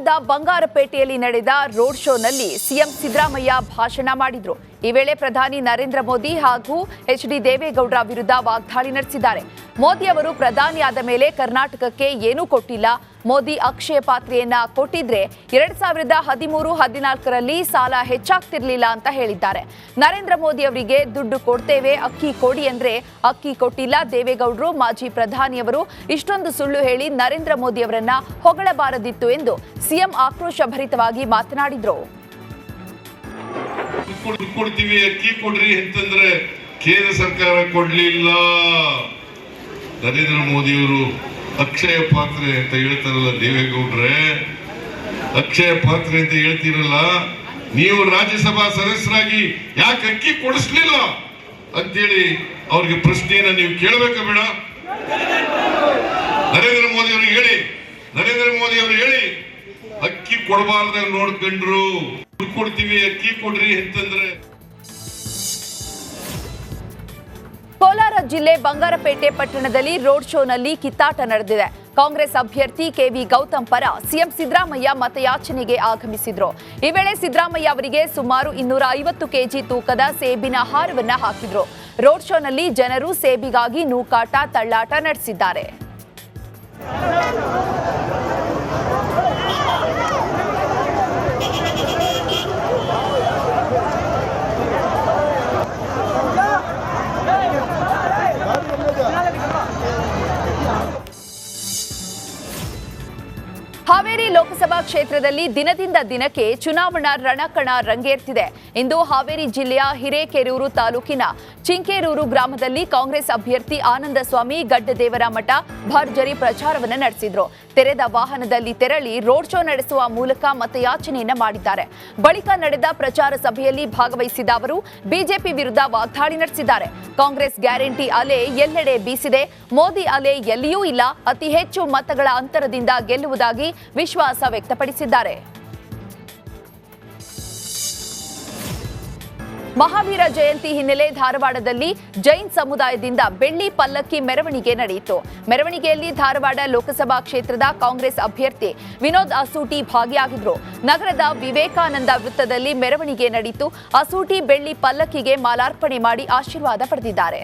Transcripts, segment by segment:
ನಗರದ ಬಂಗಾರಪೇಟೆಯಲ್ಲಿ ನಡೆದ ರೋಡ್ ಶೋನಲ್ಲಿ ಸಿಎಂ ಸಿದ್ದರಾಮಯ್ಯ ಭಾಷಣ ಮಾಡಿದರು. ಈ ವೇಳೆ ಪ್ರಧಾನಿ ನರೇಂದ್ರ ಮೋದಿ ಹಾಗೂ ಎಚ್ಡಿ ದೇವೇಗೌಡರ ವಿರುದ್ಧ ವಾಗ್ದಾಳಿ ನಡೆಸಿದ್ದಾರೆ. ಮೋದಿ ಅವರು ಪ್ರಧಾನಿಯಾದ ಮೇಲೆ ಕರ್ನಾಟಕಕ್ಕೆ ಏನೂ ಕೊಟ್ಟಿಲ್ಲ. ಮೋದಿ ಅಕ್ಷಯ ಪಾತ್ರೆಯನ್ನ ಕೊಟ್ಟಿದ್ರೆ 2013-14ರಲ್ಲಿ ಸಾಲ ಹೆಚ್ಚಾಗ್ತಿರ್ಲಿಲ್ಲ ಅಂತ ಹೇಳಿದ್ದಾರೆ. ನರೇಂದ್ರ ಮೋದಿ ಅವರಿಗೆ ದುಡ್ಡು ಕೊಡ್ತೇವೆ, ಅಕ್ಕಿ ಕೊಡಿ ಅಂದ್ರೆ ಅಕ್ಕಿ ಕೊಟ್ಟಿಲ್ಲ. ದೇವೇಗೌಡರು ಮಾಜಿ ಪ್ರಧಾನಿಯವರು ಇಷ್ಟೊಂದು ಸುಳ್ಳು ಹೇಳಿ ನರೇಂದ್ರ ಮೋದಿ ಅವರನ್ನ ಹೊಗಳಬಾರದಿತ್ತು ಎಂದು ಸಿಎಂ ಆಕ್ರೋಶಭರಿತವಾಗಿ ಮಾತನಾಡಿದರು. ಕೊಡ್ತೀವಿ, ಅಕ್ಕಿ ಕೊಡ್ರಿ ಅಂತಂದ್ರೆ ಕೇಂದ್ರ ಸರ್ಕಾರ ಕೊಡ್ಲಿಲ್ಲ. ನರೇಂದ್ರ ಮೋದಿಯವರು ಅಕ್ಷಯ ಪಾತ್ರೆ ಅಂತ ಹೇಳ್ತಾರಲ್ಲ ದೇವೇಗೌಡ್ರೆ, ಅಕ್ಷಯ ಪಾತ್ರೆ ಅಂತ ಹೇಳ್ತೀರಲ್ಲ, ನೀವು ರಾಜ್ಯಸಭಾ ಸದಸ್ಯರಾಗಿ ಯಾಕೆ ಅಕ್ಕಿ ಕೊಡಿಸ್ಲಿಲ್ಲ ಅಂತೇಳಿ ಅವ್ರಿಗೆ ಪ್ರಶ್ನೆಯನ್ನ ನೀವು ಕೇಳಬೇಕ ಬೇಡ? ನರೇಂದ್ರ ಮೋದಿ ಅವರು ಹೇಳಿ ಅಕ್ಕಿ ಕೊಡಬಾರ್ದಾಗ ನೋಡ್ಕೊಂಡ್ರು. ಕೊಡ್ತೀವಿ, ಅಕ್ಕಿ ಕೊಡ್ರಿ ಅಂತಂದ್ರೆ. ಕೋಲಾರ ಜಿಲ್ಲೆ ಬಂಗಾರಪೇಟೆ ಪಟ್ಟಣದಲ್ಲಿ ರೋಡ್ ಶೋನಲ್ಲಿ ಕಿತ್ತಾಟ ನಡೆದಿದೆ. ಕಾಂಗ್ರೆಸ್ ಅಭ್ಯರ್ಥಿ ಕೆವಿ ಗೌತಮ್ ಪರ ಸಿಎಂ ಸಿದ್ದರಾಮಯ್ಯ ಮತಯಾಚನೆಗೆ ಆಗಮಿಸಿದ್ರು. ಈ ವೇಳೆ ಸಿದ್ದರಾಮಯ್ಯ ಅವರಿಗೆ ಸುಮಾರು 250 ಕೆಜಿ ತೂಕದ ಸೇಬಿನ ಹಾರವನ್ನ ಹಾಕಿದ್ರು. ರೋಡ್ ಶೋನಲ್ಲಿ ಜನರು ಸೇಬಿಗಾಗಿ ನೂಕಾಟ, ತಳ್ಳಾಟ ನಡೆಸಿದ್ದಾರೆ. ಹಾವೇರಿ ಲೋಕಸಭಾ ಕ್ಷೇತ್ರದಲ್ಲಿ ದಿನದಿಂದ ದಿನಕ್ಕೆ ಚುನಾವಣಾ ರಣಕಣ ರಂಗೇರ್ತಿದೆ. ಇಂದು ಹಾವೇರಿ ಜಿಲ್ಲೆಯ ಹಿರೇಕೆರೂರು ತಾಲೂಕಿನ ಚಿಂಕೇರೂರು ಗ್ರಾಮದಲ್ಲಿ ಕಾಂಗ್ರೆಸ್ ಅಭ್ಯರ್ಥಿ ಆನಂದಸ್ವಾಮಿ ಗಡ್ಡದೇವರ ಮಠ ಭರ್ಜರಿ ಪ್ರಚಾರವನ್ನು ನಡೆಸಿದ್ರು. ತೆರೆದ ವಾಹನದಲ್ಲಿ ತೆರಳಿ ರೋಡ್ ಶೋ ನಡೆಸುವ ಮೂಲಕ ಮತಯಾಚನೆಯನ್ನ ಮಾಡಿದ್ದಾರೆ. ಬಳಿಕ ನಡೆದ ಪ್ರಚಾರ ಸಭೆಯಲ್ಲಿ ಭಾಗವಹಿಸಿದ ಅವರು ಬಿಜೆಪಿ ವಿರುದ್ಧ ವಾಗ್ದಾಳಿ ನಡೆಸಿದ್ದಾರೆ. ಕಾಂಗ್ರೆಸ್ ಗ್ಯಾರಂಟಿ ಅಲೆ ಎಲ್ಲೆಡೆ ಬೀಸಿದೆ, ಮೋದಿ ಅಲೆ ಎಲ್ಲಿಯೂ ಇಲ್ಲ, ಅತಿ ಹೆಚ್ಚು ಮತಗಳ ಅಂತರದಿಂದ ಗೆಲ್ಲುವುದಾಗಿ ವಿಶ್ವಾಸ ವ್ಯಕ್ತಪಡಿಸಿದ್ದಾರೆ. ಮಹಾವೀರ ಜಯಂತಿ ಹಿನ್ನೆಲೆ ಧಾರವಾಡದಲ್ಲಿ ಜೈನ್ ಸಮುದಾಯದಿಂದ ಬೆಳ್ಳಿ ಪಲ್ಲಕ್ಕಿ ಮೆರವಣಿಗೆ ನಡೆಯಿತು. ಮೆರವಣಿಗೆಯಲ್ಲಿ ಧಾರವಾಡ ಲೋಕಸಭಾ ಕ್ಷೇತ್ರದ ಕಾಂಗ್ರೆಸ್ ಅಭ್ಯರ್ಥಿ ವಿನೋದ್ ಅಸೂಟಿ ಭಾಗಿಯಾಗಿದ್ರು. ನಗರದ ವಿವೇಕಾನಂದ ವೃತ್ತದಲ್ಲಿ ಮೆರವಣಿಗೆ ನಡೆಯಿತು. ಅಸೂಟಿ ಬೆಳ್ಳಿ ಪಲ್ಲಕ್ಕಿಗೆ ಮಾಲಾರ್ಪಣೆ ಮಾಡಿ ಆಶೀರ್ವಾದ ಪಡೆದಿದ್ದಾರೆ.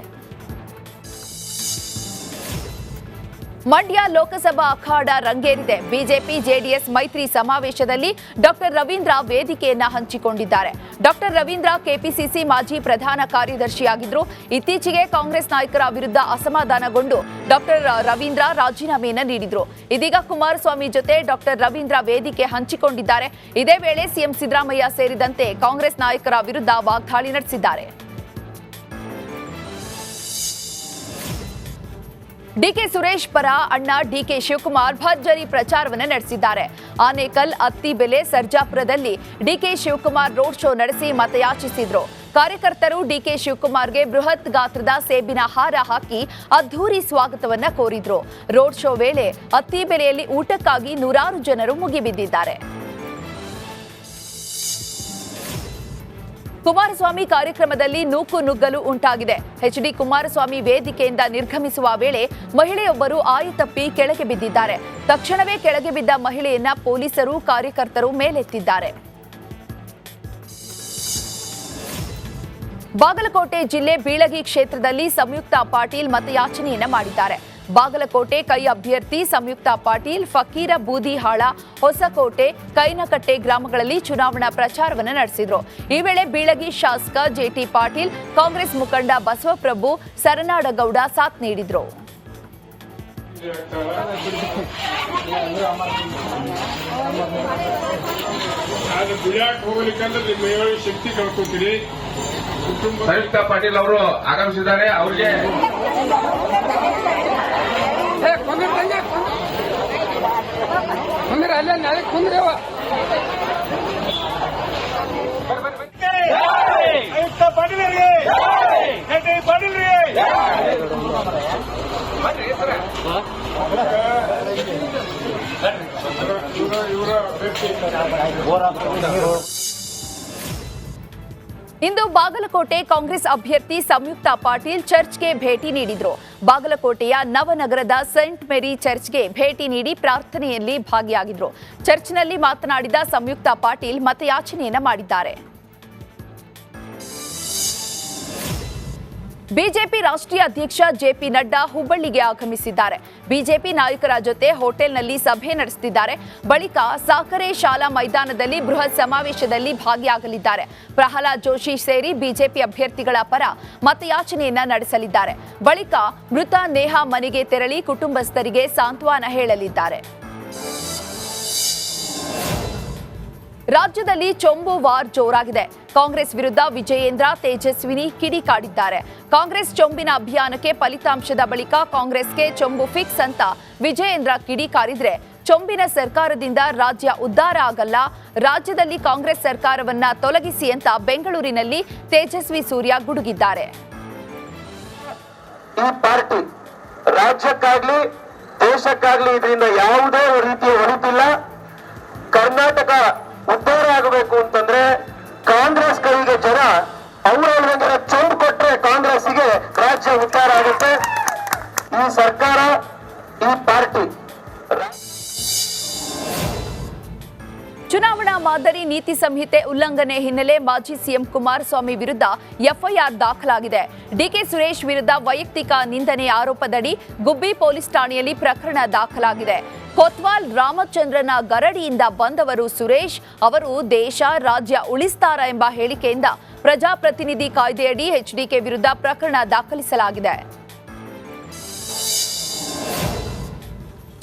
ಮಂಡ್ಯ ಲೋಕಸಭಾ ಅಖಾಡ ರಂಗೇರಿದೆ. ಬಿಜೆಪಿ ಜೆಡಿಎಸ್ ಮೈತ್ರಿ ಸಮಾವೇಶದಲ್ಲಿ ಡಾಕ್ಟರ್ ರವೀಂದ್ರ ವೇದಿಕೆಯನ್ನ ಹಂಚಿಕೊಂಡಿದ್ದಾರೆ. ಡಾಕ್ಟರ್ ರವೀಂದ್ರ ಕೆಪಿಸಿಸಿ ಮಾಜಿ ಪ್ರಧಾನ ಕಾರ್ಯದರ್ಶಿಯಾಗಿದ್ರು. ಇತ್ತೀಚೆಗೆ ಕಾಂಗ್ರೆಸ್ ನಾಯಕರ ವಿರುದ್ಧ ಅಸಮಾಧಾನಗೊಂಡು ಡಾಕ್ಟರ್ ರವೀಂದ್ರ ರಾಜೀನಾಮೆಯನ್ನ ನೀಡಿದ್ರು. ಇದೀಗ ಕುಮಾರಸ್ವಾಮಿ ಜೊತೆ ಡಾಕ್ಟರ್ ರವೀಂದ್ರ ವೇದಿಕೆ ಹಂಚಿಕೊಂಡಿದ್ದಾರೆ. ಇದೇ ವೇಳೆ ಸಿಎಂ ಸಿದ್ದರಾಮಯ್ಯ ಸೇರಿದಂತೆ ಕಾಂಗ್ರೆಸ್ ನಾಯಕರ ವಿರುದ್ಧ ವಾಗ್ದಾಳಿ ನಡೆಸಿದ್ದಾರೆ. ಡಿಕೆ ಸುರೇಶ್ ಪರ ಅಣ್ಣ ಡಿಕೆ ಶಿವಕುಮಾರ್ ಭರ್ಜರಿ ಪ್ರಚಾರವನ್ನು ನಡೆಸಿದ್ದಾರೆ. ಆನೇಕಲ್, ಅತ್ತಿಬೆಲೆ, ಸರ್ಜಾಪುರದಲ್ಲಿ ಡಿಕೆ ಶಿವಕುಮಾರ್ ರೋಡ್ ಶೋ ನಡೆಸಿ ಮತಯಾಚಿಸಿದ್ರು. ಕಾರ್ಯಕರ್ತರು ಡಿಕೆ ಶಿವಕುಮಾರ್ಗೆ ಬೃಹತ್ ಗಾತ್ರದ ಸೇಬಿನ ಹಾರ ಹಾಕಿ ಅದ್ಧೂರಿ ಸ್ವಾಗತವನ್ನ ಕೋರಿದ್ರು. ರೋಡ್ ಶೋ ವೇಳೆ ಅತ್ತಿಬೆಲೆಯಲ್ಲಿ ಊಟಕ್ಕಾಗಿ ನೂರಾರು ಜನರು ಮುಗಿಬಿದ್ದಿದ್ದಾರೆ. ಕುಮಾರಸ್ವಾಮಿ ಕಾರ್ಯಕ್ರಮದಲ್ಲಿ ನೂಕು ನುಗ್ಗಲು ಉಂಟಾಗಿದೆ. ಎಚ್ಡಿ ಕುಮಾರಸ್ವಾಮಿ ವೇದಿಕೆಯಿಂದ ನಿರ್ಗಮಿಸುವ ವೇಳೆ ಮಹಿಳೆಯೊಬ್ಬರು ಆಯತಪ್ಪಿ ಕೆಳಗೆ ಬಿದ್ದಿದ್ದಾರೆ. ತಕ್ಷಣವೇ ಕೆಳಗೆ ಬಿದ್ದ ಮಹಿಳೆಯನ್ನ ಪೊಲೀಸರು, ಕಾರ್ಯಕರ್ತರು ಮೇಲೆತ್ತಿದ್ದಾರೆ. ಬಾಗಲಕೋಟೆ ಜಿಲ್ಲೆ ಬೀಳಗಿ ಕ್ಷೇತ್ರದಲ್ಲಿ ಸಂಯುಕ್ತ ಪಾಟೀಲ್ ಮತಯಾಚನೆಯನ್ನ ಮಾಡಿದ್ದಾರೆ. ಬಾಗಲಕೋಟೆ ಕೈ ಅಭ್ಯರ್ಥಿ ಸಂಯುಕ್ತ ಪಾಟೀಲ್ ಫಕೀರ ಬೂದಿಹಾಳ, ಹೊಸಕೋಟೆ, ಕೈನಕಟ್ಟೆ ಗ್ರಾಮಗಳಲ್ಲಿ ಚುನಾವಣಾ ಪ್ರಚಾರವನ್ನು ನಡೆಸಿದರು. ಈ ವೇಳೆ ಬೀಳಗಿ ಶಾಸಕ ಜೆಟಿ ಪಾಟೀಲ್, ಕಾಂಗ್ರೆಸ್ ಮುಖಂಡ ಬಸವಪ್ರಭು ಸರನಾಡಗೌಡ ಸಾಥ್ ನೀಡಿದರು. ಸಂಯುಕ್ತ ಪಾಟೀಲ್ ಅವರು ಆಗಮಿಸಿದ್ದಾರೆ. ಅವರಿಗೆ ಇಂದು ಬಾಗಲಕೋಟೆ ಕಾಂಗ್ರೆಸ್ ಅಭ್ಯರ್ಥಿ ಸಂಯುಕ್ತ ಪಾಟೀಲ್ ಚರ್ಚ್ಗೆ ಭೇಟಿ ನೀಡಿದರು. ಬಾಗಲಕೋಟೆಯ ನವನಗರದ ಸೆಂಟ್ ಮೇರಿ ಚರ್ಚ್ಗೆ ಭೇಟಿ ನೀಡಿ ಪ್ರಾರ್ಥನೆಯಲ್ಲಿ ಭಾಗಿಯಾಗಿದ್ದರು. ಚರ್ಚ್ನಲ್ಲಿ ಮಾತನಾಡಿದ ಸಂಯುಕ್ತ ಪಾಟೀಲ್ ಮತಯಾಚನೆಯನ್ನ ಮಾಡಿದ್ದಾರೆ. ಬಿಜೆಪಿ ರಾಷ್ಟ್ರೀಯ ಅಧ್ಯಕ್ಷ ಜೆಪಿ ನಡ್ಡಾ ಹುಬ್ಬಳ್ಳಿಗೆ ಆಗಮಿಸಿದ್ದಾರೆ. ಬಿಜೆಪಿ ನಾಯಕರ ಜೊತೆ ಹೋಟೆಲ್ನಲ್ಲಿ ಸಭೆ ನಡೆಸುತ್ತಿದ್ದಾರೆ. ಬಳಿಕ ಸಾಕರೆ ಶಾಲಾ ಮೈದಾನದಲ್ಲಿ ಬೃಹತ್ ಸಮಾವೇಶದಲ್ಲಿ ಭಾಗಿಯಾಗಲಿದ್ದಾರೆ. ಪ್ರಹ್ಲಾದ್ ಜೋಶಿ ಸೇರಿ ಬಿಜೆಪಿ ಅಭ್ಯರ್ಥಿಗಳ ಪರ ಮತಯಾಚನೆಯನ್ನ ನಡೆಸಲಿದ್ದಾರೆ. ಬಳಿಕ ಮೃತ ನೇಹಾ ಮನೆಗೆ ತೆರಳಿ ಕುಟುಂಬಸ್ಥರಿಗೆ ಸಾಂತ್ವನ ಹೇಳಲಿದ್ದಾರೆ. ರಾಜ್ಯದಲ್ಲಿ ಚೊಂಬು ವಾರ್ ಜೋರಾಗಿದೆ. ಕಾಂಗ್ರೆಸ್ ವಿರುದ್ಧ ವಿಜಯೇಂದ್ರ, ತೇಜಸ್ವಿನಿ ಕಿಡಿಕಾಡಿದ್ದಾರೆ. ಕಾಂಗ್ರೆಸ್ ಚೊಂಬಿನ ಅಭಿಯಾನಕ್ಕೆ ಫಲಿತಾಂಶದ ಬಳಿಕ ಕಾಂಗ್ರೆಸ್ಗೆ ಚೊಂಬು ಫಿಕ್ಸ್ ಅಂತ ವಿಜಯೇಂದ್ರ ಕಿಡಿಕಾರಿದ್ರೆ ಚೊಂಬಿನ ಸರ್ಕಾರದಿಂದ ರಾಜ್ಯ ಉದ್ಧಾರ ಆಗಲ್ಲ, ರಾಜ್ಯದಲ್ಲಿ ಕಾಂಗ್ರೆಸ್ ಸರ್ಕಾರವನ್ನ ತೊಲಗಿಸಿ ಅಂತ ಬೆಂಗಳೂರಿನಲ್ಲಿ ತೇಜಸ್ವಿ ಸೂರ್ಯ ಗುಡುಗಿದ್ದಾರೆ. ಈ ಪಾರ್ಟಿ ರಾಜ್ಯಕ್ಕಾಗ್ಲಿ ದೇಶಕ್ಕಾಗ್ಲಿ ಇದರಿಂದ ಯಾವುದೇ ರೀತಿಯ ಹೊರತಿಲ್ಲ. ಕರ್ನಾಟಕ ಉದ್ಧಾರ ಆಗಬೇಕು ಅಂತಂದ್ರೆ ಕಾಂಗ್ರೆಸ್ ಕೈಗೆ ಜನ ಅವರ ಚೊಂಬು ಕೊಟ್ರೆ ಕಾಂಗ್ರೆಸ್ಗೆ ರಾಜ್ಯ ಉದ್ಧಾರ ಆಗುತ್ತೆ. ಈ ಸರ್ಕಾರ, ಈ ಪಾರ್ಟಿ ಚುನಾವಣಾ ಮಾದರಿ ನೀತಿ ಸಂಹಿತೆ ಉಲ್ಲಂಘನೆ ಹಿನ್ನೆಲೆ ಮಾಜಿ ಸಿಎಂ ಕುಮಾರಸ್ವಾಮಿ ವಿರುದ್ಧ ಎಫ್ಐಆರ್ ದಾಖಲಾಗಿದೆ. ಡಿಕೆ ಸುರೇಶ್ ವಿರುದ್ಧ ವೈಯಕ್ತಿಕ ನಿಂದನೆ ಆರೋಪದಡಿ ಗುಬ್ಬಿ ಪೊಲೀಸ್ ಠಾಣೆಯಲ್ಲಿ ಪ್ರಕರಣ ದಾಖಲಾಗಿದೆ. ಕೊತ್ವಾಲ್ ರಾಮಚಂದ್ರನ ಗರಡಿಯಿಂದ ಬಂದವರು ಸುರೇಶ್ ಅವರು ದೇಶ ರಾಜ್ಯ ಉಳಿಸ್ತಾರ ಎಂಬ ಹೇಳಿಕೆಯಿಂದ ಪ್ರಜಾಪ್ರತಿನಿಧಿ ಕಾಯ್ದೆಯಡಿ ಎಚ್ಡಿಕೆ ವಿರುದ್ಧ ಪ್ರಕರಣ ದಾಖಲಿಸಲಾಗಿದೆ.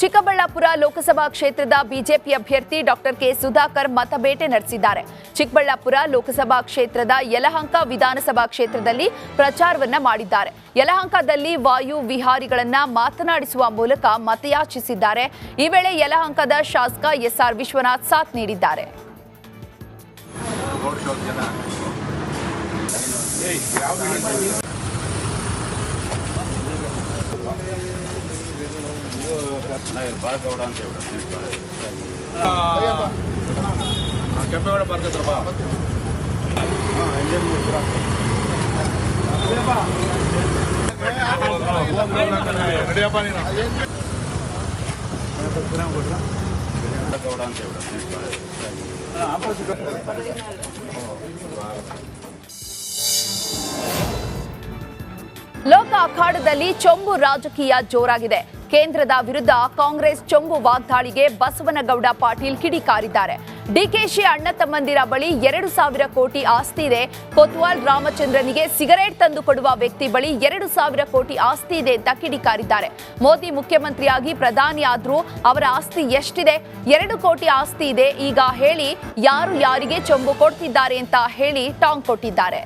ಚಿಕ್ಕಬಳ್ಳಾಪುರ ಲೋಕಸಭಾ ಕ್ಷೇತ್ರದ ಬಿಜೆಪಿ ಅಭ್ಯರ್ಥಿ ಡಾಕ್ಟರ್ ಕೆ ಸುಧಾಕರ್ ಮತಬೇಟೆ ನಡೆಸಿದ್ದಾರೆ. ಚಿಕ್ಕಬಳ್ಳಾಪುರ ಲೋಕಸಭಾ ಕ್ಷೇತ್ರದ ಯಲಹಂಕ ವಿಧಾನಸಭಾ ಕ್ಷೇತ್ರದಲ್ಲಿ ಪ್ರಚಾರವನ್ನ ಮಾಡಿದ್ದಾರೆ. ಯಲಹಂಕದಲ್ಲಿ ವಾಯು ವಿಹಾರಿಗಳನ್ನ ಮಾತನಾಡಿಸುವ ಮೂಲಕ ಮತಯಾಚಿಸಿದ್ದಾರೆ. ಈ ವೇಳೆ ಯಲಹಂಕದ ಶಾಸಕ ಎಸ್ಆರ್ ವಿಶ್ವನಾಥ್ ಸಾಥ್ ನೀಡಿದ್ದಾರೆ. ಕೆಂಪೇಗೌಡ ಬರ್ತಿದ್ರು ಲೋಕ ಅಖಾಡದಲ್ಲಿ ಚೊಂಬು ರಾಜಕೀಯ ಜೋರಾಗಿದೆ. ಕೇಂದ್ರದ ವಿರುದ್ಧ ಕಾಂಗ್ರೆಸ್ ಚೊಂಬು ವಾಗ್ದಾಳಿಗೆ ಬಸವನಗೌಡ ಪಾಟೀಲ್ ಕಿಡಿಕಾರಿದ್ದಾರೆ. ಡಿಕೆಶಿ ಅಣ್ಣ ತಮ್ಮಂದಿರ ಬಳಿ 2,000 ಕೋಟಿ ಆಸ್ತಿ ಇದೆ. ಕೊತ್ವಾಲ್ ರಾಮಚಂದ್ರನಿಗೆ ಸಿಗರೇಟ್ ತಂದು ಕೊಡುವ ವ್ಯಕ್ತಿ ಬಳಿ 2,000 ಕೋಟಿ ಆಸ್ತಿ ಇದೆ ಅಂತ ಕಿಡಿಕಾರಿದ್ದಾರೆ. ಮೋದಿ ಮುಖ್ಯಮಂತ್ರಿಯಾಗಿ ಪ್ರಧಾನಿ ಆದ್ರೂ ಅವರ ಆಸ್ತಿ ಎಷ್ಟಿದೆ? 2 ಕೋಟಿ ಆಸ್ತಿ ಇದೆ. ಈಗ ಹೇಳಿ ಯಾರು ಯಾರಿಗೆ ಚೊಂಬು ಕೊಡ್ತಿದ್ದಾರೆ ಅಂತ ಹೇಳಿ ಟಾಂಗ್ ಕೊಟ್ಟಿದ್ದಾರೆ.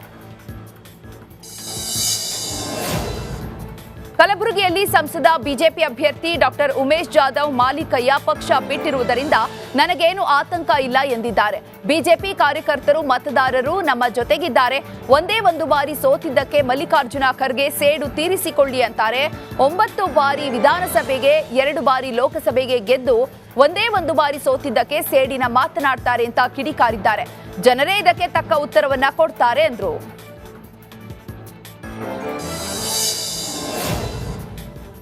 ಕಲಬುರಗಿಯಲ್ಲಿ ಸಂಸದ ಬಿಜೆಪಿ ಅಭ್ಯರ್ಥಿ ಡಾಕ್ಟರ್ ಉಮೇಶ್ ಜಾಧವ್ ಮಾಲಿಕಯ್ಯ ಪಕ್ಷ ಬಿಟ್ಟಿರುವುದರಿಂದ ನನಗೇನು ಆತಂಕ ಇಲ್ಲ ಎಂದಿದ್ದಾರೆ. ಬಿಜೆಪಿ ಕಾರ್ಯಕರ್ತರು ಮತದಾರರು ನಮ್ಮ ಜೊತೆಗಿದ್ದಾರೆ. ಒಂದೇ ಒಂದು ಬಾರಿ ಸೋತಿದ್ದಕ್ಕೆ ಮಲ್ಲಿಕಾರ್ಜುನ ಖರ್ಗೆ ಸೇಡು ತೀರಿಸಿಕೊಳ್ಳಿ ಅಂತಾರೆ. 9 ಬಾರಿ ವಿಧಾನಸಭೆಗೆ 2 ಬಾರಿ ಲೋಕಸಭೆಗೆ ಗೆದ್ದು ಒಂದೇ ಒಂದು ಬಾರಿ ಸೋತಿದ್ದಕ್ಕೆ ಸೇಡಿನ ಮಾತನಾಡ್ತಾರೆ ಅಂತ ಕಿಡಿಕಾರಿದ್ದಾರೆ. ಜನರೇ ಇದಕ್ಕೆ ತಕ್ಕ ಉತ್ತರವನ್ನ ಕೊಡ್ತಾರೆ ಎಂದ್ರು.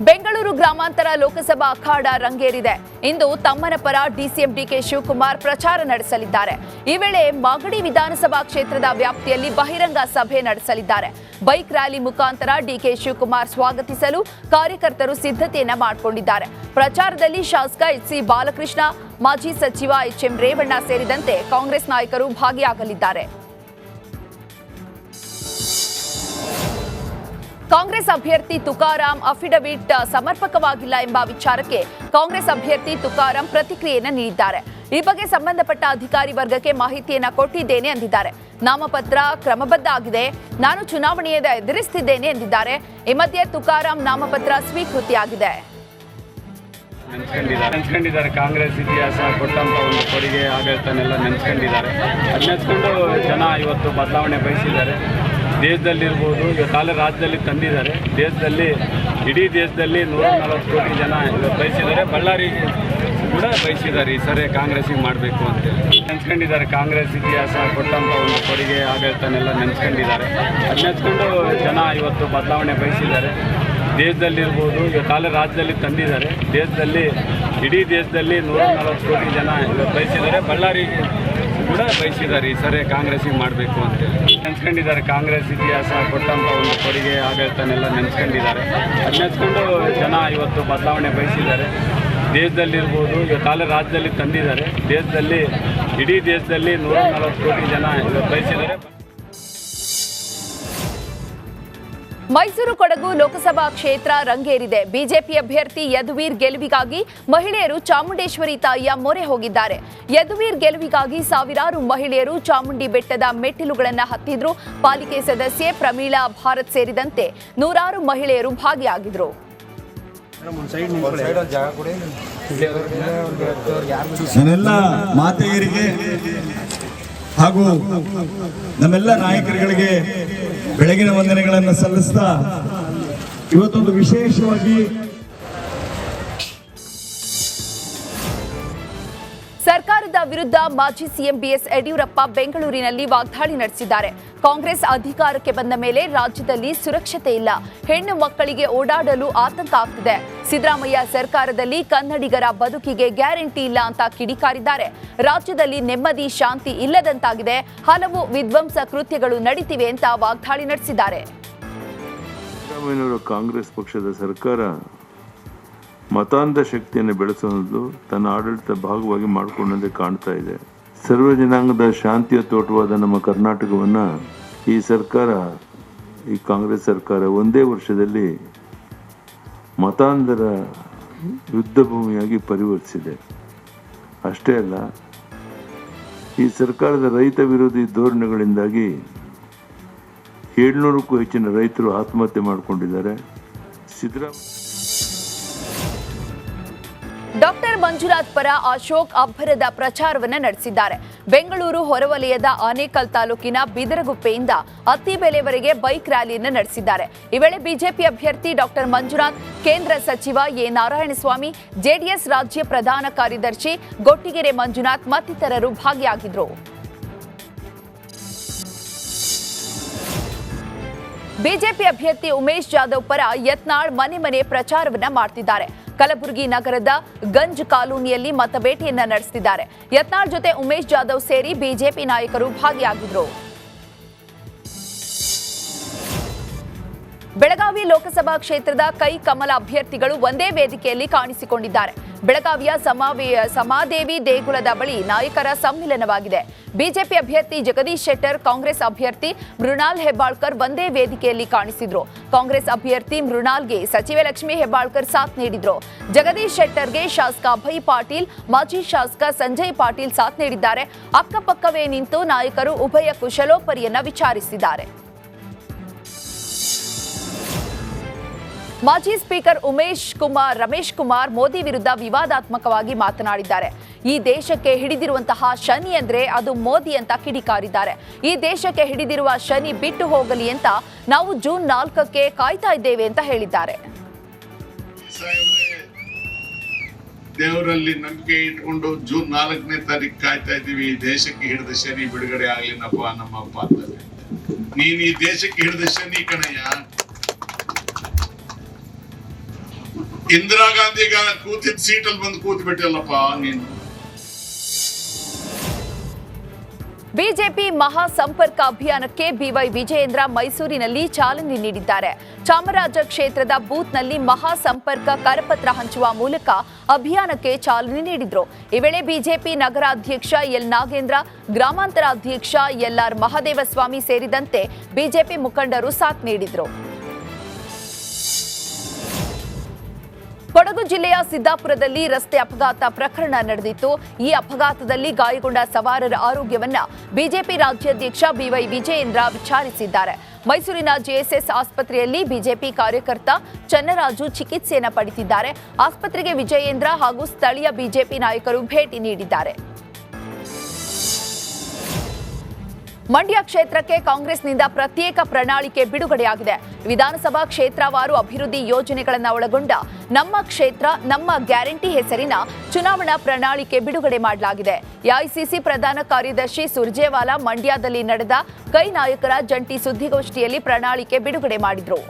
ಬೆಂಗಳೂರು ಗ್ರಾಮಾಂತರ ಲೋಕಸಭಾ ಅಖಾಡ ರಂಗೇರಿದೆ. ಇಂದು ತಮ್ಮನ ಪರ ಡಿಸಿಎಂ ಡಿಕೆ ಶಿವಕುಮಾರ್ ಪ್ರಚಾರ ನಡೆಸಲಿದ್ದಾರೆ. ಈ ವೇಳೆ ಮಾಗಡಿ ವಿಧಾನಸಭಾ ಕ್ಷೇತ್ರದ ವ್ಯಾಪ್ತಿಯಲ್ಲಿ ಬಹಿರಂಗ ಸಭೆ ನಡೆಸಲಿದ್ದಾರೆ. ಬೈಕ್ ರ್ಯಾಲಿ ಮುಖಾಂತರ ಡಿಕೆ ಶಿವಕುಮಾರ್ ಸ್ವಾಗತಿಸಲು ಕಾರ್ಯಕರ್ತರು ಸಿದ್ಧತೆಯನ್ನ ಮಾಡಿಕೊಂಡಿದ್ದಾರೆ. ಪ್ರಚಾರದಲ್ಲಿ ಶಾಸಕ ಎಚ್.ಸಿ. ಬಾಲಕೃಷ್ಣ, ಮಾಜಿ ಸಚಿವ ಎಚ್.ಎಂ. ರೇವಣ್ಣ ಸೇರಿದಂತೆ ಕಾಂಗ್ರೆಸ್ ನಾಯಕರು ಭಾಗಿಯಾಗಲಿದ್ದಾರೆ. ಕಾಂಗ್ರೆಸ್ ಅಭ್ಯರ್ಥಿ ತುಕಾರಾಂ ಅಫಿಡವಿಟ್ ಸಮರ್ಪಕವಾಗಿಲ್ಲ ಎಂಬ ವಿಚಾರಕ್ಕೆ ಕಾಂಗ್ರೆಸ್ ಅಭ್ಯರ್ಥಿ ತುಕಾರಾಂ ಪ್ರತಿಕ್ರಿಯೆಯನ್ನು ನೀಡಿದ್ದಾರೆ. ಈ ಬಗ್ಗೆ ಸಂಬಂಧಪಟ್ಟ ಅಧಿಕಾರಿ ವರ್ಗಕ್ಕೆ ಮಾಹಿತಿಯನ್ನ ಕೊಟ್ಟಿದ್ದೇನೆ ಎಂದಿದ್ದಾರೆ. ನಾಮಪತ್ರ ಕ್ರಮಬದ್ಧ ಆಗಿದೆ, ನಾನು ಚುನಾವಣೆಯನ್ನು ಎದುರಿಸುತ್ತಿದ್ದೇನೆ ಎಂದಿದ್ದಾರೆ. ಈ ಮಧ್ಯೆ ತುಕಾರಾಂ ನಾಮಪತ್ರ ಸ್ವೀಕೃತಿಯಾಗಿದೆ. ನೆನೆಸ್ಕೊಂಡಿದ್ದಾರೆ. ಕಾಂಗ್ರೆಸ್ ಇತಿಹಾಸ ಕೊಟ್ಟಂತ ಒಂದು ಕೊಡುಗೆ ಆಡಳಿತನೆಲ್ಲ ನೆನೆಸ್ಕೊಂಡಿದ್ದಾರೆ. ಅದು ನೆನೆಸ್ಕೊಂಡು ಜನ ಇವತ್ತು ಬದಲಾವಣೆ ಬಯಸಿದ್ದಾರೆ. ದೇಶದಲ್ಲಿರ್ಬೋದು, ಈಗ ಕಾಲ ರಾಜ್ಯದಲ್ಲಿ ತಂದಿದ್ದಾರೆ. ದೇಶದಲ್ಲಿ ಇಡೀ ದೇಶದಲ್ಲಿ 140 ಕೋಟಿ ಜನ ಇವತ್ತು ಬಯಸಿದ್ದಾರೆ. ಬಳ್ಳಾರಿ ಕೂಡ ಬಯಸಿದ್ದಾರೆ ಈ ಸರಿ ಕಾಂಗ್ರೆಸ್ಸಿಗೆ ಮಾಡಬೇಕು ಅಂತೇಳಿ ನೆನೆಸ್ಕೊಂಡಿದ್ದಾರೆ. ಕಾಂಗ್ರೆಸ್ ಇತಿಹಾಸ ಕೊಟ್ಟಂಥ ಒಂದು ಕೊಡುಗೆ ಆಡಳಿತನೆಲ್ಲ ನೆನೆಸ್ಕೊಂಡಿದ್ದಾರೆ. ಅದು ನೆನೆಸ್ಕೊಂಡು ಜನ ಇವತ್ತು ಬದಲಾವಣೆ ಬಯಸಿದ್ದಾರೆ. ದೇಶದಲ್ಲಿರ್ಬೋದು, ಇವತ್ತು ರಾಜ್ಯದಲ್ಲಿ ತಂದಿದ್ದಾರೆ. ಇಡೀ ದೇಶದಲ್ಲಿ 140 ಕೋಟಿ ಜನ ಇವತ್ತು ಬಯಸಿದ್ದಾರೆ. ಬಳ್ಳಾರಿ ಕೂಡ ಬಯಸಿದ್ದಾರೆ ಈ ಸರಿ ಕಾಂಗ್ರೆಸ್ಸಿಗೆ ಮಾಡಬೇಕು ಅಂತೇಳಿ ನೆನೆಸ್ಕೊಂಡಿದ್ದಾರೆ. ಕಾಂಗ್ರೆಸ್ ಇತಿಹಾಸ ಕೊಟ್ಟಂಥ ಒಂದು ಕೊಡುಗೆ ಆಡಳಿತನೆಲ್ಲ ನೆನೆಸ್ಕೊಂಡಿದ್ದಾರೆ. ಅದು ನೆನೆಸ್ಕೊಂಡು ಜನ ಇವತ್ತು ಬದಲಾವಣೆ ಬಯಸಿದ್ದಾರೆ. ದೇಶದಲ್ಲಿರ್ಬೋದು, ಇವತ್ತು ರಾಜ್ಯದಲ್ಲಿ ತಂದಿದ್ದಾರೆ. ಇಡೀ ದೇಶದಲ್ಲಿ 140 ಕೋಟಿ ಜನ ಇವತ್ತು ಬಯಸಿದ್ದಾರೆ. ಮೈಸೂರು ಕೊಡಗು ಲೋಕಸಭಾ ಕ್ಷೇತ್ರ ರಂಗೇರಿದೆ. ಬಿಜೆಪಿ ಅಭ್ಯರ್ಥಿ ಯದುವೀರ್ ಗೆಲುವಿಗಾಗಿ ಮಹಿಳೆಯರು ಚಾಮುಂಡೇಶ್ವರಿ ತಾಯಿಯ ಮೊರೆ ಹೋಗಿದ್ದಾರೆ. ಯದುವೀರ್ ಗೆಲುವಿಗಾಗಿ ಸಾವಿರಾರು ಮಹಿಳೆಯರು ಚಾಮುಂಡಿ ಬೆಟ್ಟದ ಮೆಟ್ಟಿಲುಗಳನ್ನು ಹತ್ತಿದ್ರು. ಪಾಲಿಕೆ ಸದಸ್ಯೆ ಪ್ರಮೀಳಾ ಭಾರತ್ ಸೇರಿದಂತೆ ನೂರಾರು ಮಹಿಳೆಯರು ಭಾಗಿಯಾಗಿದ್ರು. ನನ್ನೆಲ್ಲ ಮಾತೆಯರಿಗೆ ಹಾಗೂ ನಮ್ಮೆಲ್ಲ ನಾಯಕರುಗಳಿಗೆ ಬೆಳಗಿನ ವಂದನೆಗಳನ್ನು ಸಲ್ಲಿಸ್ತಾ ಇವತ್ತೊಂದು ವಿಶೇಷವಾಗಿ ಸರ್ಕಾರದ ವಿರುದ್ಧ ಮಾಜಿ ಸಿಎಂ ಬಿಎಸ್ ಯಡಿಯೂರಪ್ಪ ಬೆಂಗಳೂರಿನಲ್ಲಿ ವಾಗ್ದಾಳಿ ನಡೆಸಿದ್ದಾರೆ. ಕಾಂಗ್ರೆಸ್ ಅಧಿಕಾರಕ್ಕೆ ಬಂದ ಮೇಲೆ ರಾಜ್ಯದಲ್ಲಿ ಸುರಕ್ಷತೆ ಇಲ್ಲ, ಹೆಣ್ಣು ಮಕ್ಕಳಿಗೆ ಓಡಾಡಲು ಆತಂಕ ಆಗ್ತಿದೆ. ಸಿದ್ದರಾಮಯ್ಯ ಸರ್ಕಾರದಲ್ಲಿ ಕನ್ನಡಿಗರ ಬದುಕಿಗೆ ಗ್ಯಾರಂಟಿ ಇಲ್ಲ ಅಂತ ಕಿಡಿಕಾರಿದ್ದಾರೆ. ರಾಜ್ಯದಲ್ಲಿ ನೆಮ್ಮದಿ ಶಾಂತಿ ಇಲ್ಲದಂತಾಗಿದೆ, ಹಲವು ವಿಧ್ವಂಸ ಕೃತ್ಯಗಳು ನಡೀತಿವೆ ಅಂತ ವಾಗ್ದಾಳಿ ನಡೆಸಿದ್ದಾರೆ. ಸಿದ್ದರಾಮಯ್ಯನವರ ಕಾಂಗ್ರೆಸ್ ಪಕ್ಷದ ಸರ್ಕಾರ ಮತಾಂಧ ಶಕ್ತಿಯನ್ನು ಬೆಳೆಸೋದು ತನ್ನ ಆಡಳಿತ ಭಾಗವಾಗಿ ಮಾಡಿಕೊಂಡಂತೆ ಕಾಣ್ತಾ ಇದೆ. ಸರ್ವ ಜನಾಂಗದ ಶಾಂತಿಯ ತೋಟವಾದ ನಮ್ಮ ಕರ್ನಾಟಕವನ್ನು ಈ ಕಾಂಗ್ರೆಸ್ ಸರ್ಕಾರ ಒಂದೇ ವರ್ಷದಲ್ಲಿ ಮತಾಂಧರ ಯುದ್ಧ ಭೂಮಿಯಾಗಿ ಪರಿವರ್ತಿಸಿದೆ. ಅಷ್ಟೇ ಅಲ್ಲ, ಈ ಸರ್ಕಾರದ ರೈತ ವಿರೋಧಿ ಧೋರಣೆಗಳಿಂದಾಗಿ 700ಕ್ಕೂ ಹೆಚ್ಚಿನ ರೈತರು ಆತ್ಮಹತ್ಯೆ ಮಾಡಿಕೊಂಡಿದ್ದಾರೆ. ಡಾಕ್ಟರ್ ಮಂಜುನಾಥ್ ಪರ ಅಶೋಕ್ ಅಬ್ಬರದ ಪ್ರಚಾರವನ್ನು ನಡೆಸಿದ್ದಾರೆ. ಬೆಂಗಳೂರು ಹೊರವಲಯದ ಆನೇಕಲ್ ತಾಲೂಕಿನ ಬಿದರಗುಪ್ಪೆಯಿಂದ ಅತ್ತಿಬೆಲೆವರೆಗೆ ಬೈಕ್ ರ್ಯಾಲಿಯನ್ನು ನಡೆಸಿದ್ದಾರೆ. ಈ ವೇಳೆ ಬಿಜೆಪಿ ಅಭ್ಯರ್ಥಿ ಡಾಕ್ಟರ್ ಮಂಜುನಾಥ್, ಕೇಂದ್ರ ಸಚಿವ ಎ ನಾರಾಯಣಸ್ವಾಮಿ, ಜೆಡಿಎಸ್ ರಾಜ್ಯ ಪ್ರಧಾನ ಕಾರ್ಯದರ್ಶಿ ಗೊಟ್ಟಿಗೆರೆ ಮಂಜುನಾಥ್ ಮತ್ತಿತರರು ಭಾಗಿಯಾಗಿದ್ದರು. ಬಿಜೆಪಿ ಅಭ್ಯರ್ಥಿ ಉಮೇಶ್ ಜಾಧವ್ ಪರ ಯತ್ನಾಳ್ ಮನೆ ಮನೆ ಪ್ರಚಾರವನ್ನ ಮಾಡ್ತಿದ್ದಾರೆ. ಕಲಬುರಗಿ ನಗರದ ಗಂಜ್ ಕಾಲೋನಿಯಲ್ಲಿ ಮತಬೇಟೆಯನ್ನ ನಡೆಸಿದ್ದಾರೆ. ಯತ್ನಾಳ್ ಜೊತೆ ಉಮೇಶ್ ಜಾಧವ್ ಸೇರಿ ಬಿಜೆಪಿ ನಾಯಕರು ಭಾಗಿಯಾಗಿದ್ದರು. ಬೆಳಗಾವಿ ಲೋಕಸಭಾ ಕ್ಷೇತ್ರದ ಕೈ ಕಮಲ ಅಭ್ಯರ್ಥಿಗಳು ಒಂದೇ ವೇದಿಕೆಯಲ್ಲಿ ಕಾಣಿಸಿಕೊಂಡಿದ್ದಾರೆ. ಬೆಳಗಾವಿಯ ಸಮಾದೇವಿ ದೇಗುಲದ ಬಳಿ ನಾಯಕರ ಸಮ್ಮಿಲನವಾಗಿದೆ. ಬಿಜೆಪಿ ಅಭ್ಯರ್ಥಿ ಜಗದೀಶ್ ಶೆಟ್ಟರ್, ಕಾಂಗ್ರೆಸ್ ಅಭ್ಯರ್ಥಿ ಮೃಣಾಲ್ ಹೆಬ್ಬಾಳ್ಕರ್ ಒಂದೇ ವೇದಿಕೆಯಲ್ಲಿ ಕಾಣಿಸಿದ್ರು. ಕಾಂಗ್ರೆಸ್ ಅಭ್ಯರ್ಥಿ ಮೃಣಾಲ್ಗೆ ಸಚಿವೆ ಲಕ್ಷ್ಮೀ ಹೆಬ್ಬಾಳ್ಕರ್ ಸಾಥ್ ನೀಡಿದ್ರು. ಜಗದೀಶ್ ಶೆಟ್ಟರ್ಗೆ ಶಾಸಕ ಅಭಯ್ ಪಾಟೀಲ್, ಮಾಜಿ ಶಾಸಕ ಸಂಜಯ್ ಪಾಟೀಲ್ ಸಾಥ್ ನೀಡಿದ್ದಾರೆ. ಅಕ್ಕಪಕ್ಕವೇ ನಿಂತು ನಾಯಕರು ಉಭಯ ಕುಶಲೋಪರಿಯನ್ನ ವಿಚಾರಿಸಿದ್ದಾರೆ. ಮಾಜಿ ಸ್ಪೀಕರ್ ರಮೇಶ್ ಕುಮಾರ್ ಮೋದಿ ವಿರುದ್ಧ ವಿವಾದಾತ್ಮಕವಾಗಿ ಮಾತನಾಡಿದ್ದಾರೆ. ಈ ದೇಶಕ್ಕೆ ಹಿಡಿದಿರುವಂತಹ ಶನಿ ಅಂದ್ರೆ ಅದು ಮೋದಿ ಅಂತ ಕಿಡಿಕಾರಿದ್ದಾರೆ. ಈ ದೇಶಕ್ಕೆ ಹಿಡಿದಿರುವ ಶನಿ ಬಿಟ್ಟು ಹೋಗಲಿ ಅಂತ ನಾವು ಜೂನ್ 4ಕ್ಕೆ ಕಾಯ್ತಾ ಇದ್ದೇವೆ ಅಂತ ಹೇಳಿದ್ದಾರೆ. ದೇವರಲ್ಲಿ ನಂಬಿಕೆ ಇಟ್ಕೊಂಡು ಜೂನ್ 4ನೇ ತಾರೀಕು ಕಾಯ್ತಾ ಇದ್ದೀವಿ. ಈ ದೇಶಕ್ಕೆ ಹಿಡಿದ ಶನಿ ಬಿಡುಗಡೆ ಆಗ್ಲಿನಪ್ಪ ನಮ್ಮಪ್ಪ ಅಂತಾರೆ. ನೀನ್ ಈ ದೇಶಕ್ಕೆ ಹಿಡಿದ ಶನಿ ಕಣಯ್ಯ. ಇಂದಿರಾ ಗಾಂಧಿ ಕೂತಿದ್ದ ಸೀಟಲ್ಲಿ ಬಂದು ಕೂತ್ ಬಿಟ್ಟಲ್ಲಪ್ಪ ನೀನು. ಬಿಜೆಪಿ ಮಹಾ ಸಂಪರ್ಕ ಅಭಿಯಾನಕ್ಕೆ ಬಿವೈ ವಿಜಯೇಂದ್ರ ಮೈಸೂರಿನಲ್ಲಿ ಚಾಲನೆ ನೀಡಿದ್ದಾರೆ. ಚಾಮರಾಜ ಕ್ಷೇತ್ರದ ಬೂತ್ನಲ್ಲಿ ಮಹಾ ಸಂಪರ್ಕ ಕರಪತ್ರ ಹಂಚುವ ಮೂಲಕ ಅಭಿಯಾನಕ್ಕೆ ಚಾಲನೆ ನೀಡಿದರು. ಈ ವೇಳೆ ಬಿಜೆಪಿ ನಗರಾಧ್ಯಕ್ಷ ಎಲ್ ನಾಗೇಂದ್ರ, ಗ್ರಾಮಾಂತರ ಅಧ್ಯಕ್ಷ ಎಲ್ಆರ್ ಮಹದೇವಸ್ವಾಮಿ ಸೇರಿದಂತೆ ಬಿಜೆಪಿ ಮುಖಂಡರು ಸಾಥ್ ನೀಡಿದರು. ಕೊಡಗು ಜಿಲ್ಲೆಯ ಸಿದ್ದಾಪುರದಲ್ಲಿ ರಸ್ತೆ ಅಪಘಾತ ಪ್ರಕರಣ ನಡೆದಿತ್ತು. ಈ ಅಪಘಾತದಲ್ಲಿ ಗಾಯಗೊಂಡ ಸವಾರರ ಆರೋಗ್ಯವನ್ನ ಬಿಜೆಪಿ ರಾಜ್ಯಾಧ್ಯಕ್ಷ ಬಿವೈ ವಿಜಯೇಂದ್ರ ವಿಚಾರಿಸಿದ್ದಾರೆ. ಮೈಸೂರಿನ ಜೆಎಸ್ಎಸ್ ಆಸ್ಪತ್ರೆಯಲ್ಲಿ ಬಿಜೆಪಿ ಕಾರ್ಯಕರ್ತ ಚನ್ನರಾಜು ಚಿಕಿತ್ಸೆಯನ್ನು ಪಡೆದಿದ್ದಾರೆ. ಆಸ್ಪತ್ರೆಗೆ ವಿಜಯೇಂದ್ರ ಹಾಗೂ ಸ್ಥಳೀಯ ಬಿಜೆಪಿ ನಾಯಕರು ಭೇಟಿ ನೀಡಿದ್ದಾರೆ. ಮಂಡ್ಯ ಕ್ಷೇತ್ರಕ್ಕೆ ಕಾಂಗ್ರೆಸ್ನಿಂದ ಪ್ರತ್ಯೇಕ ಪ್ರಣಾಳಿಕೆ ಬಿಡುಗಡೆಯಾಗಿದೆ. ವಿಧಾನಸಭಾ ಕ್ಷೇತ್ರವಾರು ಅಭಿವೃದ್ಧಿ ಯೋಜನೆಗಳನ್ನು ಒಳಗೊಂಡ ನಮ್ಮ ಕ್ಷೇತ್ರ ನಮ್ಮ ಗ್ಯಾರಂಟಿ ಹೆಸರಿನ ಚುನಾವಣಾ ಪ್ರಣಾಳಿಕೆ ಬಿಡುಗಡೆ ಮಾಡಲಾಗಿದೆ. ಎಐಸಿಸಿ ಪ್ರಧಾನ ಕಾರ್ಯದರ್ಶಿ ಸುರ್ಜೇವಾಲಾ ಮಂಡ್ಯದಲ್ಲಿ ನಡೆದ ಕೈ ನಾಯಕರ ಜಂಟಿ ಸುದ್ದಿಗೋಷ್ಠಿಯಲ್ಲಿ ಪ್ರಣಾಳಿಕೆ ಬಿಡುಗಡೆ ಮಾಡಿದರು.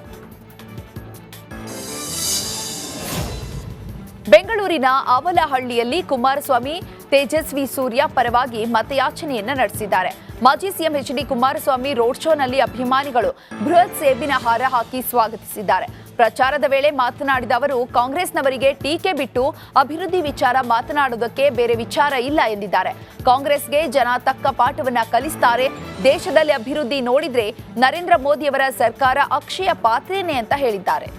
ಬೆಂಗಳೂರಿನ ಅವಲಹಳ್ಳಿಯಲ್ಲಿ ಕುಮಾರಸ್ವಾಮಿ ತೇಜಸ್ವಿ ಸೂರ್ಯ ಪರವಾಗಿ ಮತಯಾಚನೆಯನ್ನ ನಡೆಸಿದ್ದಾರೆ. ಮಾಜಿ ಸಿಎಂ ಎಚ್.ಡಿ. ಕುಮಾರಸ್ವಾಮಿ ರೋಡ್ ಶೋನಲ್ಲಿ ಅಭಿಮಾನಿಗಳು ಬೃಹತ್ ಸೇಬಿನ ಹಾರ ಹಾಕಿ ಸ್ವಾಗತಿಸಿದ್ದಾರೆ. ಪ್ರಚಾರದ ವೇಳೆ ಮಾತನಾಡಿದ ಅವರು, ಕಾಂಗ್ರೆಸ್ನವರಿಗೆ ಟೀಕೆ ಬಿಟ್ಟು ಅಭಿವೃದ್ಧಿ ವಿಚಾರ ಮಾತನಾಡುವುದಕ್ಕೆ ಬೇರೆ ವಿಚಾರ ಇಲ್ಲ ಎಂದಿದ್ದಾರೆ. ಕಾಂಗ್ರೆಸ್ಗೆ ಜನ ತಕ್ಕ ಪಾಠವನ್ನ ಕಲಿಸ್ತಾರೆ. ದೇಶದಲ್ಲಿ ಅಭಿವೃದ್ಧಿ ನೋಡಿದ್ರೆ ನರೇಂದ್ರ ಮೋದಿಯವರ ಸರ್ಕಾರ ಅಕ್ಷಯ ಪಾತ್ರೆಯೇ ಅಂತ ಹೇಳಿದ್ದಾರೆ.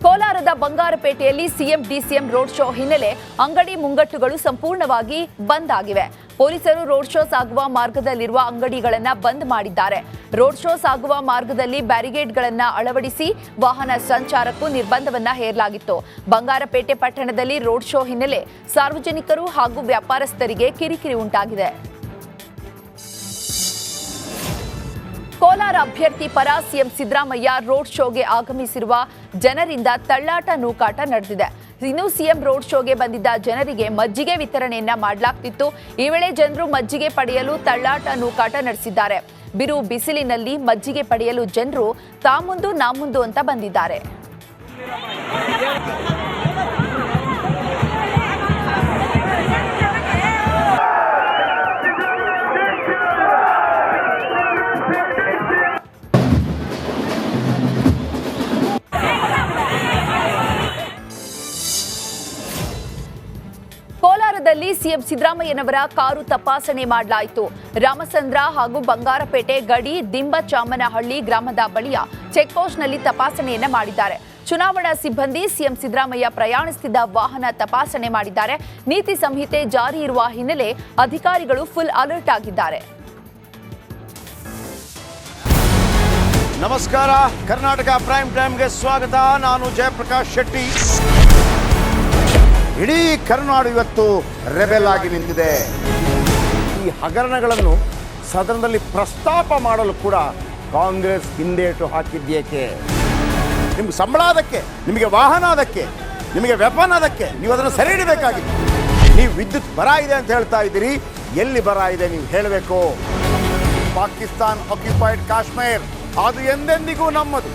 ಕೋಲಾರದ ಬಂಗಾರಪೇಟೆಯಲ್ಲಿ ಸಿಎಂ ಡಿಸಿಎಂ ರೋಡ್ ಶೋ ಹಿನ್ನೆಲೆ ಅಂಗಡಿ ಮುಂಗಟ್ಟುಗಳು ಸಂಪೂರ್ಣವಾಗಿ ಬಂದ್ ಆಗಿವೆ. ಪೊಲೀಸರು ರೋಡ್ ಶೋ ಸಾಗುವ ಮಾರ್ಗದಲ್ಲಿರುವ ಅಂಗಡಿಗಳನ್ನು ಬಂದ್ ಮಾಡಿದ್ದಾರೆ. ರೋಡ್ ಶೋ ಸಾಗುವ ಮಾರ್ಗದಲ್ಲಿ ಬ್ಯಾರಿಗೇಡ್ಗಳನ್ನು ಅಳವಡಿಸಿ ವಾಹನ ಸಂಚಾರಕ್ಕೂ ನಿರ್ಬಂಧವನ್ನ ಹೇರಲಾಗಿತ್ತು. ಬಂಗಾರಪೇಟೆ ಪಟ್ಟಣದಲ್ಲಿ ರೋಡ್ ಶೋ ಹಿನ್ನೆಲೆ ಸಾರ್ವಜನಿಕರು ಹಾಗೂ ವ್ಯಾಪಾರಸ್ಥರಿಗೆ ಕಿರಿಕಿರಿ ಉಂಟಾಗಿದೆ. ಕೋಲಾರ ಅಭ್ಯರ್ಥಿ ಪರ ಸಿಎಂ ಸಿದ್ದರಾಮಯ್ಯ ರೋಡ್ ಶೋಗೆ ಆಗಮಿಸಿರುವ ಜನರಿಂದ ತಳ್ಳಾಟ ನೂಕಾಟ ನಡೆದಿದೆ. ಇನ್ನು ಸಿಎಂ ರೋಡ್ ಶೋಗೆ ಬಂದಿದ್ದ ಜನರಿಗೆ ಮಜ್ಜಿಗೆ ವಿತರಣೆಯನ್ನ ಮಾಡಲಾಗ್ತಿತ್ತು. ಈ ವೇಳೆ ಜನರು ಮಜ್ಜಿಗೆ ಪಡೆಯಲು ತಳ್ಳಾಟ ನೂಕಾಟ ನಡೆಸಿದ್ದಾರೆ. ಬಿರು ಬಿಸಿಲಿನಲ್ಲಿ ಮಜ್ಜಿಗೆ ಪಡೆಯಲು ಜನರು ತಾಮುಂದು ನಾಮುಂದು ಅಂತ ಬಂದಿದ್ದಾರೆ. ಕೋಲಾರದಲ್ಲಿ ಸಿಎಂ ಸಿದ್ದರಾಮಯ್ಯನವರ ಕಾರು ತಪಾಸಣೆ ಮಾಡಲಾಯಿತು. ರಾಮಚಂದ್ರ ಹಾಗೂ ಬಂಗಾರಪೇಟೆ ಗಡಿ ದಿಂಬಚಾಮನಹಳ್ಳಿ ಗ್ರಾಮದ ಬಳಿಯ ಚೆಕ್ಪೋಸ್ಟ್ನಲ್ಲಿ ತಪಾಸಣೆಯನ್ನ ಮಾಡಿದ್ದಾರೆ. ಚುನಾವಣಾ ಸಿಬ್ಬಂದಿ ಸಿಎಂ ಸಿದ್ದರಾಮಯ್ಯ ಪ್ರಯಾಣಿಸುತ್ತಿದ್ದ ವಾಹನ ತಪಾಸಣೆ ಮಾಡಿದ್ದಾರೆ. ನೀತಿ ಸಂಹಿತೆ ಜಾರಿ ಇರುವ ಹಿನ್ನೆಲೆ ಅಧಿಕಾರಿಗಳು ಫುಲ್ ಅಲರ್ಟ್ ಆಗಿದ್ದಾರೆ. ನಮಸ್ಕಾರ, ಕರ್ನಾಟಕ ಪ್ರೈಮ್ ಟೈಮ್ಗೆ ಸ್ವಾಗತ. ನಾನು ಜಯಪ್ರಕಾಶ್ ಶೆಟ್ಟಿ. ಇಡೀ ಕರ್ನಾಡು ಇವತ್ತು ರೆಬೆಲ್ ಆಗಿ ನಿಂತಿದೆ. ಈ ಹಗರಣಗಳನ್ನು ಸದನದಲ್ಲಿ ಪ್ರಸ್ತಾಪ ಮಾಡಲು ಕೂಡ ಕಾಂಗ್ರೆಸ್ ಹಿಂದೇಟು ಹಾಕಿದ್ದೇಕೆ? ನಿಮ್ಗೆ ಸಂಬಳ ಅದಕ್ಕೆ, ನಿಮಗೆ ವಾಹನ ಅದಕ್ಕೆ, ನಿಮಗೆ ವೆಪನ್ ಅದಕ್ಕೆ, ನೀವು ಅದನ್ನು ಸೆರೆ ಹಿಡಿಬೇಕಾಗಿತ್ತು. ನೀವು ವಿದ್ಯುತ್ ಬರ ಇದೆ ಅಂತ ಹೇಳ್ತಾ ಇದ್ದೀರಿ, ಎಲ್ಲಿ ಬರ ಇದೆ ನೀವು ಹೇಳಬೇಕು. ಪಾಕಿಸ್ತಾನ್ ಆಕ್ಯುಪೈಡ್ ಕಾಶ್ಮೀರ್ ಅದು ಎಂದೆಂದಿಗೂ ನಮ್ಮದು.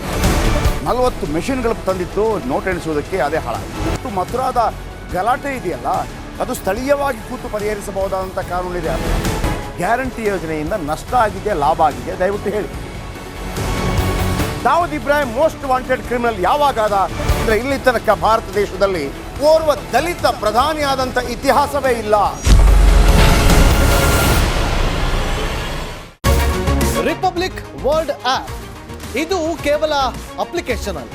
40 ಮೆಷಿನ್ಗಳು ತಂದಿತ್ತು ನೋಟ್ ಎಣಿಸುವುದಕ್ಕೆ, ಅದೇ ಹಾಳಾಯಿತು. ಮಥುರಾದ ಗಲಾಟೆ ಇದೆಯಲ್ಲ, ಅದು ಸ್ಥಳೀಯವಾಗಿ ಕೂತು ಪರಿಹರಿಸಬಹುದಾದಂಥ ಕಾನೂನಿದೆ. ಗ್ಯಾರಂಟಿ ಯೋಜನೆಯಿಂದ ನಷ್ಟ ಆಗಿದೆ, ಲಾಭ ಆಗಿದೆ, ದಯವಿಟ್ಟು ಹೇಳಿ. Dawood Ibrahim most wanted criminal ಯಾವಾಗಾದ ಅಂದರೆ ಇಲ್ಲಿ ತನಕ ಭಾರತ ದೇಶದಲ್ಲಿ ಓರ್ವ ದಲಿತ ಪ್ರಧಾನಿಯಾದಂಥ ಇತಿಹಾಸವೇ ಇಲ್ಲ. ರಿಪಬ್ಲಿಕ್ ವರ್ಲ್ಡ್ ಆಪ್ ಇದು ಕೇವಲ ಅಪ್ಲಿಕೇಶನ್ ಅಲ್ಲ,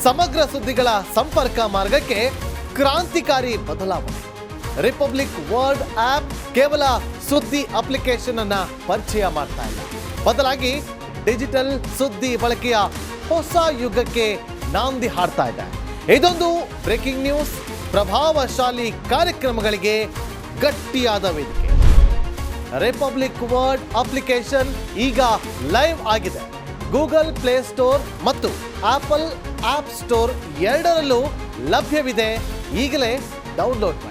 ಸಮಗ್ರ ಸುದ್ದಿಗಳ ಸಂಪರ್ಕ ಮಾರ್ಗಕ್ಕೆ ಕ್ರಾಂತಿಕಾರಿ ಬದಲಾವಣೆ. ರಿಪಬ್ಲಿಕ್ ವರ್ಲ್ಡ್ ಆಪ್ ಕೇವಲ ಸುದ್ದಿ ಅಪ್ಲಿಕೇಶನ್ ಅನ್ನ ಪರಿಚಯ ಮಾಡ್ತಾ ಇಲ್ಲ, ಬದಲಾಗಿ ಡಿಜಿಟಲ್ ಸುದ್ದಿ ಬಳಕೆಯ ಹೊಸ ಯುಗಕ್ಕೆ ನಾಂದಿ ಹಾಡ್ತಾ ಇದೆ. ಇದೊಂದು ಬ್ರೇಕಿಂಗ್ ನ್ಯೂಸ್, ಪ್ರಭಾವಶಾಲಿ ಕಾರ್ಯಕ್ರಮಗಳಿಗೆ ಗಟ್ಟಿಯಾದ ವೇದಿಕೆ. ರಿಪಬ್ಲಿಕ್ ವರ್ಲ್ಡ್ ಅಪ್ಲಿಕೇಶನ್ ಈಗ ಲೈವ್ ಆಗಿದೆ. ಗೂಗಲ್ ಪ್ಲೇ ಸ್ಟೋರ್ ಮತ್ತು ಆಪಲ್ ಆಪ್ ಸ್ಟೋರ್ ಎರಡರಲ್ಲೂ ಲಭ್ಯವಿದೆ. ಈಗಲೇ ಡೌನ್ಲೋಡ್ ಮಾಡಿ.